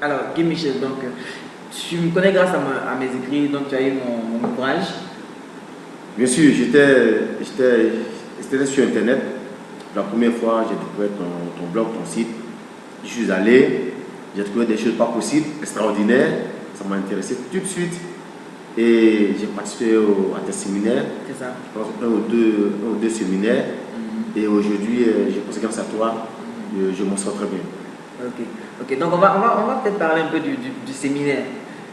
Alors, Guy Michel, donc, tu me connais grâce à mes écrits, donc tu as eu mon ouvrage. Bien sûr, c'était sur Internet. La première fois, j'ai découvert ton blog, ton site. Je suis allé, j'ai trouvé des choses pas possibles, extraordinaires. Ça m'a intéressé tout de suite. Et j'ai participé à tes séminaires. C'est ça. Je pense un ou deux séminaires. Et aujourd'hui, je pense que grâce à toi, je m'en sors très bien. Ok. Donc on va peut-être parler un peu du séminaire.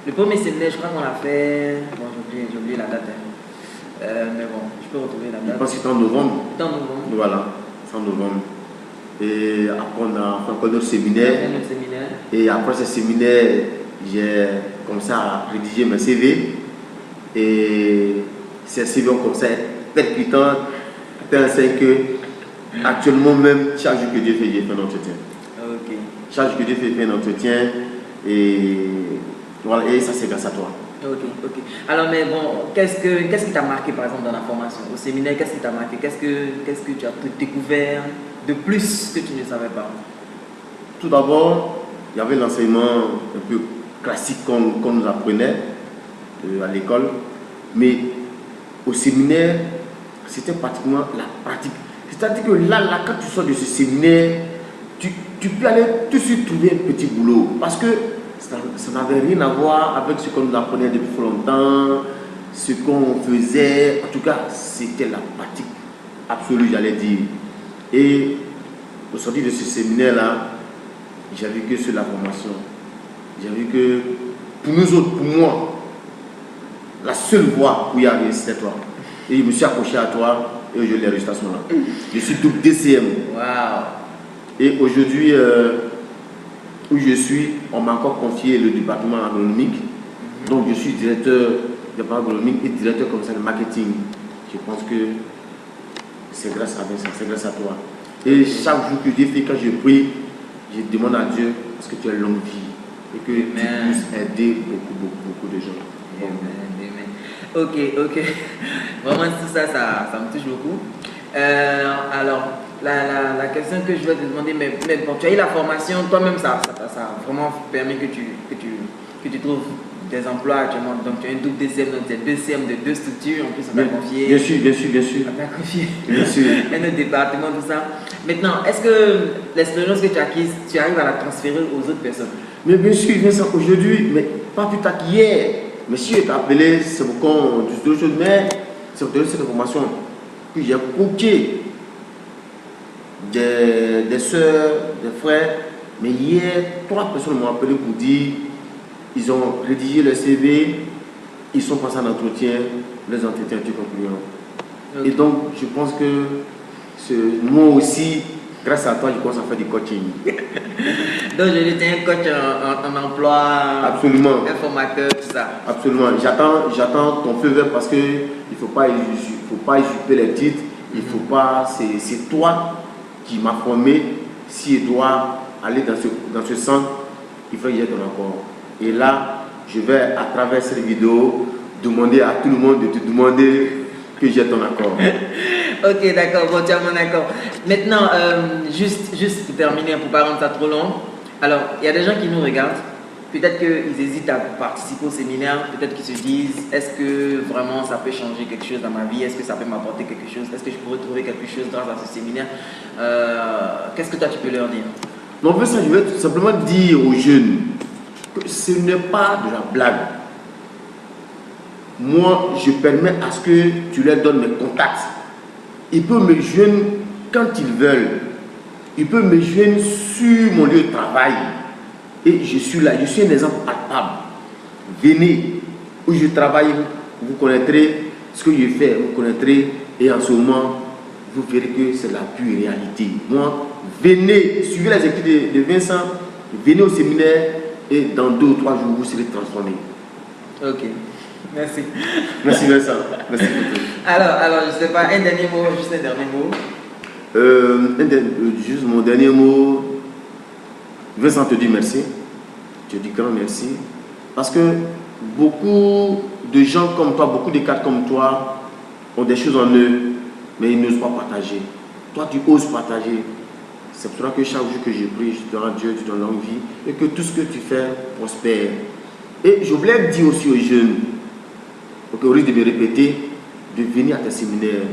Le premier séminaire, je crois qu'on l'a fait. Bon, j'ai oublié la date. Mais bon, je peux retrouver la date. Je pense que c'était en novembre. C'était en novembre. Voilà, c'est en novembre. Et après, on a fait encore notre séminaire. Et après ce séminaire, j'ai commencé à rédiger mes CV. Et ces CV ont commencé à être percutants, tel que actuellement même, chaque jour que Dieu fait, j'ai fait un entretien. Ok. Chaque jour que Dieu fait un entretien. Et voilà, et ça c'est grâce à toi. Ok. Alors, mais bon, qu'est-ce qui t'a marqué par exemple dans la formation? Au séminaire, qu'est-ce qui t'a marqué? Qu'est-ce que tu as découvert de plus que tu ne savais pas? Tout d'abord, il y avait l'enseignement un peu classique qu'on nous apprenait à l'école, mais au séminaire, c'était pratiquement la pratique. C'est-à-dire que là, quand tu sors de ce séminaire, tu peux aller tout de suite trouver un petit boulot, parce que ça n'avait rien à voir avec ce qu'on nous apprenait depuis longtemps, ce qu'on faisait. En tout cas, c'était la pratique absolue, j'allais dire. Et au sortir de ce séminaire-là, j'ai vu que sur la formation, j'ai vu que pour nous autres, pour moi, la seule voie pour y arriver, c'était toi. Et je me suis accroché à toi et aujourd'hui, les résultats sont là. Je suis double DCM. Waouh! Et aujourd'hui, où je suis, on m'a encore confié le département agronomique. Donc, je suis directeur du département agronomique et directeur commercial de marketing. Je pense que c'est grâce à Vincent, c'est grâce à toi. Et chaque jour que Dieu fait, quand je prie, je demande à Dieu parce que tu as une longue vie et que tu puisses aider beaucoup de gens. Amen. Ok. Vraiment, tout ça me touche beaucoup. Alors, la question que je vais te demander, mais bon, tu as eu la formation, toi-même, ça a vraiment permis que tu trouves des emplois actuellement. Donc, tu as une double DCM, donc tu as deux CM de deux structures, en plus, on t'a confié. Bien sûr. On t'a confié. Bien sûr. Un autre département, tout ça. Maintenant, est-ce que l'expérience que tu as acquise, tu arrives à la transférer aux autres personnes? Mais bien sûr, Vincent, aujourd'hui, mais pas plus tard qu'hier, monsieur t'a appelé, c'est pour qu'on dise d'autres choses, mais c'est pour donner cette information que j'ai coaché des soeurs, des frères, mais hier, 3 personnes m'ont appelé pour dire ils ont rédigé le CV, ils sont passés en entretien, les entretiens étaient concluants. Okay. Et donc, je pense que moi aussi, grâce à toi, je commence à faire du coaching. Donc, je dis, un coach en emploi, absolument, un formateur, tout ça. Absolument. J'attends ton feu vert parce qu'il ne faut pas usurper les titres. Il faut pas. C'est toi qui m'as formé. Si je dois aller dans ce sens, il faut que j'aie ton accord. Et là, je vais, à travers cette vidéo, demander à tout le monde de te demander que j'ai ton accord. Ok, d'accord, bon, tu as mon accord. Maintenant, juste pour terminer, pour ne pas rendre ça trop long. Alors, il y a des gens qui nous regardent. Peut-être qu'ils hésitent à participer au séminaire. Peut-être qu'ils se disent, est-ce que vraiment ça peut changer quelque chose dans ma vie? Est-ce que ça peut m'apporter quelque chose? Est-ce que je pourrais trouver quelque chose grâce à ce séminaire? Qu'est-ce que toi, tu peux leur dire? Non, en fait, ça, je vais tout simplement dire aux jeunes que ce n'est pas de la blague. Moi, je permets à ce que tu leur donnes mes contacts. Ils peuvent me joindre quand ils veulent. Ils peuvent me joindre sur mon lieu de travail. Et je suis là, je suis un exemple palpable. Venez où je travaille, vous connaîtrez ce que je fais, vous connaîtrez. Et en ce moment, vous verrez que c'est la pure réalité. Moi, venez, suivez les écrits de Vincent, venez au séminaire et dans 2 ou 3 jours, vous serez transformés. Ok. Merci. Merci Vincent. Merci beaucoup. Alors, je ne sais pas, un dernier mot, juste un dernier mot. Juste mon dernier mot. Vincent te dit merci. Je dis grand merci. Parce que beaucoup de gens comme toi, beaucoup de cadres comme toi ont des choses en eux, mais ils n'osent pas partager. Toi, tu oses partager. C'est pour ça que chaque jour que je prie, je te rends Dieu, tu donnes longue vie et que tout ce que tu fais prospère. Et je voulais dire aussi aux jeunes, au risque de me répéter, de venir à tes séminaires,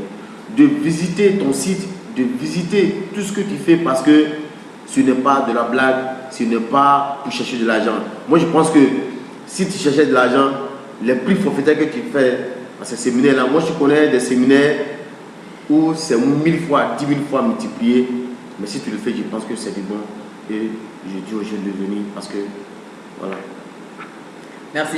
de visiter ton site, de visiter tout ce que tu fais parce que ce n'est pas de la blague, ce n'est pas pour chercher de l'argent. Moi je pense que si tu cherchais de l'argent, les prix forfaitaires que tu fais à ces séminaires-là, moi je connais des séminaires où c'est 1000 fois, 10 000 fois multiplié. Mais si tu le fais, je pense que c'est du bon. Et je dis aux jeunes de venir parce que, voilà. Merci.